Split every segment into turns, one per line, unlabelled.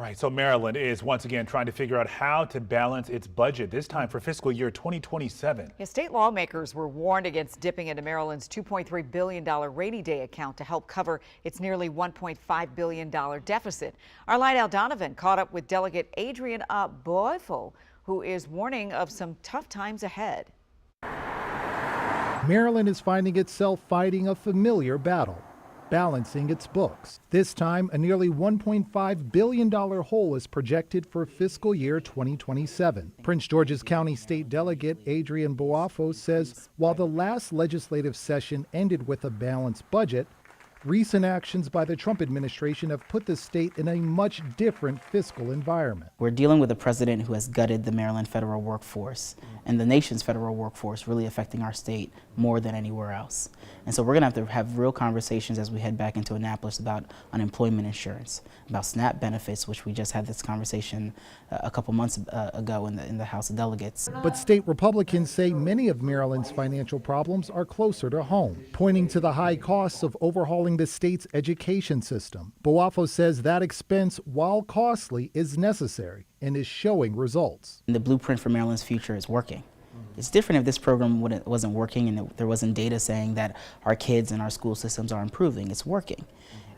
Right, so Maryland is once again trying to figure out how to balance its budget, this time for fiscal year 2027.
Yeah, state lawmakers were warned against dipping into Maryland's $2.3 billion rainy day account to help cover its nearly $1.5 billion deficit. Our Lydell Donovan caught up with Delegate Adrian Boifo, who is warning of some tough times ahead.
Maryland is finding itself fighting a familiar battle, balancing its books. This time, a nearly $1.5 billion hole is projected for fiscal year 2027. Prince George's County State Delegate Adrian Boifo says while the last legislative session ended with a balanced budget, recent actions by the Trump administration have put the state in a much different fiscal environment.
We're dealing with a president who has gutted the Maryland federal workforce and the nation's federal workforce, really affecting our state more than anywhere else. And so we're going to have real conversations as we head back into Annapolis about unemployment insurance, about SNAP benefits, which we just had this conversation a couple months ago in the House of Delegates.
But state Republicans say many of Maryland's financial problems are closer to home, pointing to the high costs of overhauling the state's education system. Boifo says that expense, while costly, is necessary and is showing results.
The blueprint for Maryland's future is working. It's different if this program wasn't working and there wasn't data saying that our kids and our school systems are improving. It's working.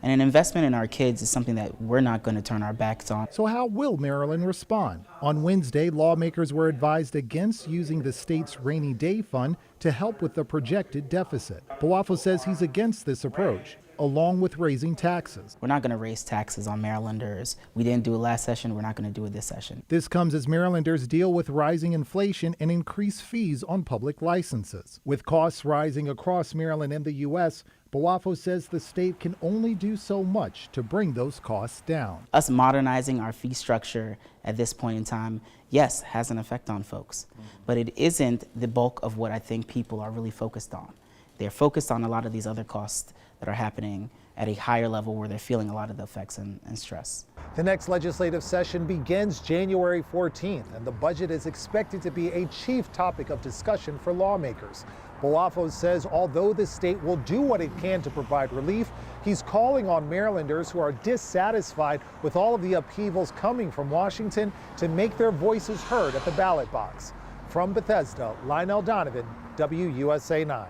And an investment in our kids is something that we're not going to turn our backs on.
So how will Maryland respond? On Wednesday, lawmakers were advised against using the state's rainy day fund to help with the projected deficit. Boifo says he's against this approach, along with raising taxes.
We're not going to raise taxes on Marylanders. We didn't do it last session. We're not going to do it this session.
This comes as Marylanders deal with rising inflation and increased fees on public licenses. With costs rising across Maryland and the U.S., Boifo says the state can only do so much to bring those costs down.
Us modernizing our fee structure at this point in time, yes, has an effect on folks, but it isn't the bulk of what I think people are really focused on. They're focused on a lot of these other costs that are happening at a higher level where they're feeling a lot of the effects and stress.
The next legislative session begins January 14th, and the budget is expected to be a chief topic of discussion for lawmakers. Boifo says although the state will do what it can to provide relief, he's calling on Marylanders who are dissatisfied with all of the upheavals coming from Washington to make their voices heard at the ballot box. From Bethesda, Lydell Donovan, WUSA 9.